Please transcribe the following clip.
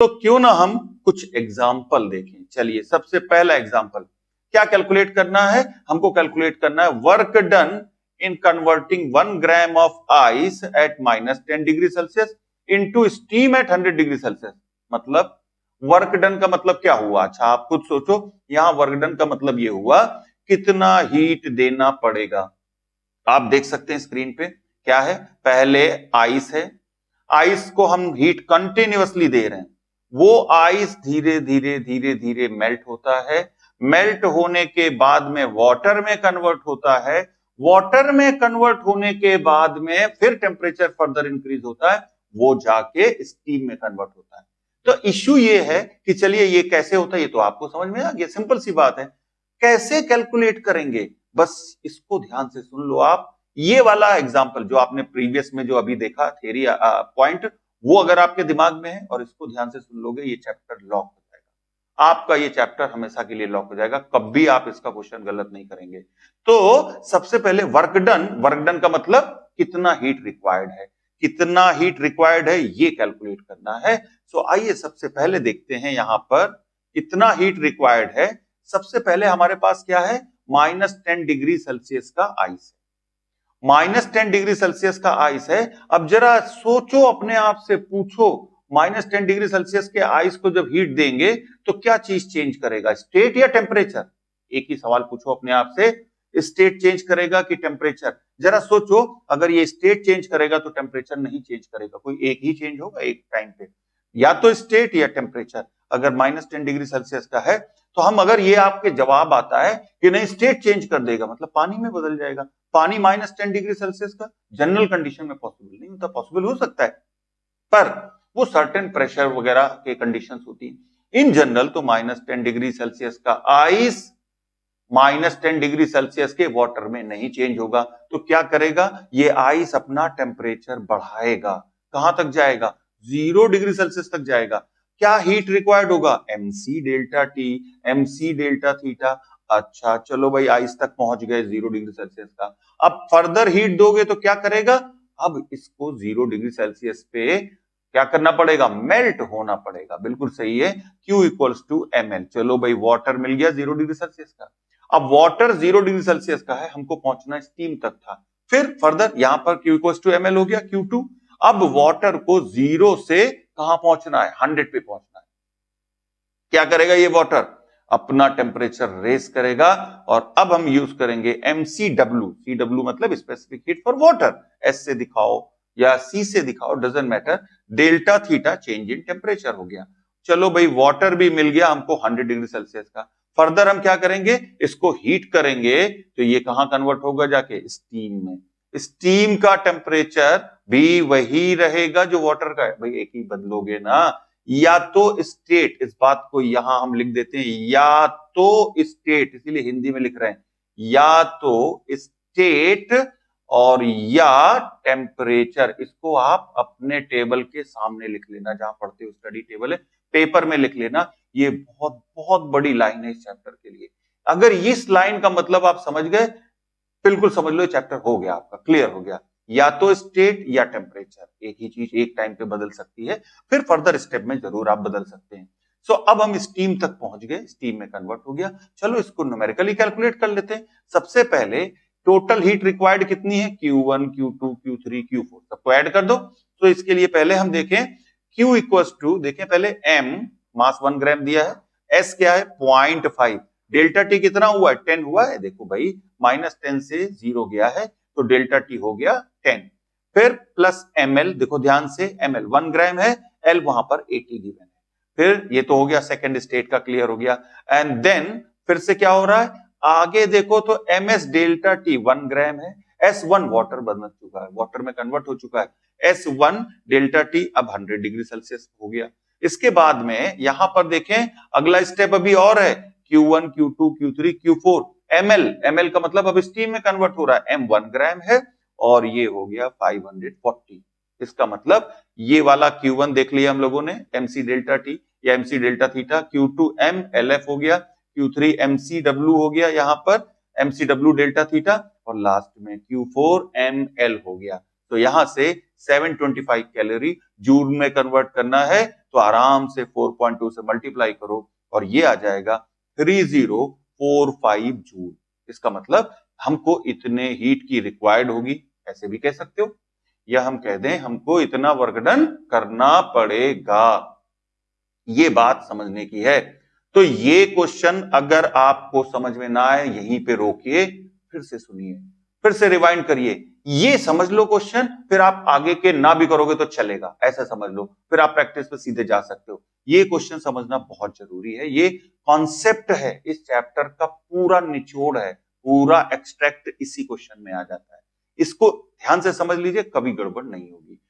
तो क्यों ना हम कुछ एग्जाम्पल देखें। चलिए सबसे पहला एग्जाम्पल क्या कैलकुलेट करना है, हमको कैलकुलेट करना है work done in converting 1 gram of ice eight -10 degree Celsius into steam eight 100 degree Celsius. मतलब वर्क डन का मतलब क्या हुआ, अच्छा आप खुद सोचो। यहां वर्क डन का मतलब ये हुआ कितना हीट देना पड़ेगा। आप देख सकते हैं स्क्रीन पे क्या है, पहले आइस है, आइस को हम हीट कंटिन्यूअसली दे रहे हैं, वो आइस धीरे धीरे धीरे धीरे मेल्ट होता है, मेल्ट होने के बाद में वाटर में कन्वर्ट होता है, वाटर में कन्वर्ट होने के बाद में फिर टेम्परेचर फर्दर इंक्रीज होता है, वो जाके स्टीम में कन्वर्ट होता है। तो इश्यू ये है कि चलिए ये कैसे होता है, ये तो आपको समझ में आ गया, सिंपल सी बात है। कैसे कैलकुलेट करेंगे, बस इसको ध्यान से सुन लो आप। ये वाला एग्जाम्पल जो आपने प्रीवियस में जो अभी देखा थ्योरी पॉइंट, वो अगर आपके दिमाग में है और इसको ध्यान से सुन लोगे, ये चैप्टर लॉक हो जाएगा आपका, ये चैप्टर हमेशा के लिए लॉक हो जाएगा, कभी आप इसका क्वेश्चन गलत नहीं करेंगे। तो सबसे पहले वर्क डन, वर्क डन का मतलब कितना हीट रिक्वायर्ड है, कितना हीट रिक्वायर्ड है ये कैलकुलेट करना है। सो आइए सबसे पहले देखते हैं यहां पर कितना हीट रिक्वायर्ड है। सबसे पहले हमारे पास क्या है, -10 डिग्री सेल्सियस का आइस है, -10 डिग्री सेल्सियस का आइस है। अब जरा सोचो अपने आप से, पूछो -10 डिग्री सेल्सियस के आइस को जब हीट देंगे तो क्या चीज चेंज करेगा, स्टेट या टेम्परेचर? एक ही सवाल पूछो अपने आप से, स्टेट चेंज करेगा कि टेम्परेचर? जरा सोचो, अगर ये स्टेट चेंज करेगा तो टेम्परेचर नहीं चेंज करेगा, कोई एक ही चेंज होगा एक टाइम पे, या तो स्टेट या टेम्परेचर। अगर -10 डिग्री सेल्सियस का है तो हम, अगर ये आपके जवाब आता है कि नहीं स्टेट चेंज कर देगा, मतलब पानी में बदल जाएगा। पानी -10 डिग्री सेल्सियस का जनरल कंडीशन में पॉसिबल नहीं होता, पॉसिबल हो सकता है पर वो सर्टेन प्रेशर वगैरह के कंडीशंस होती है। इन जनरल तो -10 डिग्री सेल्सियस का आइस -10 डिग्री सेल्सियस के वाटर में नहीं चेंज होगा। तो क्या करेगा, ये आइस अपना टेम्परेचर बढ़ाएगा, कहां तक जाएगा, 0 डिग्री सेल्सियस तक जाएगा। क्या हीट रिक्वायर्ड होगा, mc delta T, mc delta theta. अच्छा चलो भाई, आइस तक पहुंच गए 0 डिग्री सेल्सियस का। अब फर्दर हीट दोगे तो क्या करेगा, अब इसको 0 डिग्री सेल्सियस पे क्या करना पड़ेगा, मेल्ट होना पड़ेगा। बिल्कुल सही है, Q इक्वल्स टू ml। चलो भाई, वाटर मिल गया 0 डिग्री सेल्सियस का। अब वाटर 0 डिग्री सेल्सियस का है, हमको पहुंचना स्टीम तक था, फिर फर्दर यहां पर Q इक्वल्स टू ml हो गया, Q2। अब वाटर को 0 से कहां पहुंचना है, 100 पे पहुंचना है। क्या करेगा ये वाटर, अपना टेम्परेचर रेस करेगा, और अब हम यूज करेंगे MCW। CW मतलब specific heat for water, S से दिखाओ या C से दिखाओ, doesn't matter. Delta theta change in temperature हो गया। चलो भाई, वाटर भी मिल गया हमको 100 डिग्री सेल्सियस का। फर्दर हम क्या करेंगे, इसको हीट करेंगे तो ये कहां कन्वर्ट होगा, जाके स्टीम में। स्टीम का टेम्परेचर भी वही रहेगा जो वाटर का है, भाई एक ही बदलोगे ना। या तो स्टेट, इस बात को यहां हम लिख देते हैं, या तो स्टेट, इसीलिए हिंदी में लिख रहे हैं, या तो स्टेट और या टेम्परेचर। इसको आप अपने टेबल के सामने लिख लेना, जहां पढ़ते हो स्टडी टेबल है, पेपर में लिख लेना। ये बहुत बहुत बड़ी लाइन है इस चैप्टर के लिए। अगर इस लाइन का मतलब आप समझ गए, बिल्कुल समझ लो चैप्टर हो गया आपका, क्लियर हो गया। या तो स्टेट या टेम्परेचर, एक ही चीज एक टाइम पे बदल सकती है, फिर फर्दर स्टेप में जरूर आप बदल सकते हैं। सो अब हम स्टीम तक पहुंच गए, स्टीम में कन्वर्ट हो गया। चलो इसको न्यूमेरिकली कैलकुलेट कर लेते हैं। सबसे पहले टोटल हीट रिक्वायर्ड कितनी है, Q1 Q2 Q3 Q4, सबको ऐड कर दो। तो इसके लिए पहले हम देखें Q इक्वल्स टू, देखें पहले M, मास 1 ग्राम दिया है, S क्या है 0.5, डेल्टा टी कितना हुआ है, 10 हुआ है। देखो भाई, -10 से 0 गया है तो डेल्टा टी हो गया 10। फिर प्लस ml, देखो ध्यान से, ml 1 ग्राम है, L वहां पर 80 गिवन है। फिर ये तो हो गया सेकंड स्टेट का, क्लियर हो गया। एंड देन फिर से क्या हो रहा है, आगे देखो तो ms डेल्टा टी 1 ग्राम है, S1 वाटर बन चुका है, वाटर में कन्वर्ट हो चुका है, S1 डेल्टा टी अब 100 डिग्री सेल्सियस हो गया। इसके बाद में यहां पर देखें, अगला स्टेप अभी और है, Q1 Q2 Q3 Q4, ml का मतलब अब स्टीम में कन्वर्ट हो रहा है, M 1 ग्राम है और ये हो गया 540। इसका मतलब ये वाला Q1 देख लिया हम लोगों ने, MC डेल्टा टी या MC delta theta, Q2 M LF हो गया, Q3 MCW हो गया यहां पर, MCW डेल्टा थीटा, और लास्ट में Q4 ML हो गया। तो यहां से 725 कैलोरी जूल में कन्वर्ट करना है, तो आराम से 4.2 से मल्टीप्लाई करो और ये आ जाएगा 3045 जूल। इसका मतलब हमको इतने हीट की रिक्वायर्ड होगी, ऐसे भी कह सकते हो, या हम कह दें हमको इतना वर्क डन करना पड़ेगा। ये बात समझने की है। तो ये क्वेश्चन अगर आपको समझ में ना आए, यहीं पे रोकिए, फिर से सुनिए, फिर से रिवाइंड करिए, ये समझ लो क्वेश्चन, फिर आप आगे के ना भी करोगे तो चलेगा, ऐसा समझ लो, फिर आप प्रैक्टिस पे सीधे जा सकते हो। ये क्वेश्चन समझना बहुत जरूरी है। ये कॉन्सेप्ट है, इस चैप्टर का पूरा निचोड़ है, पूरा एक्सट्रैक्ट इसी क्वेश्चन में आ जाता है। इसको ध्यान से समझ लीजिए, कभी गड़बड़ नहीं होगी।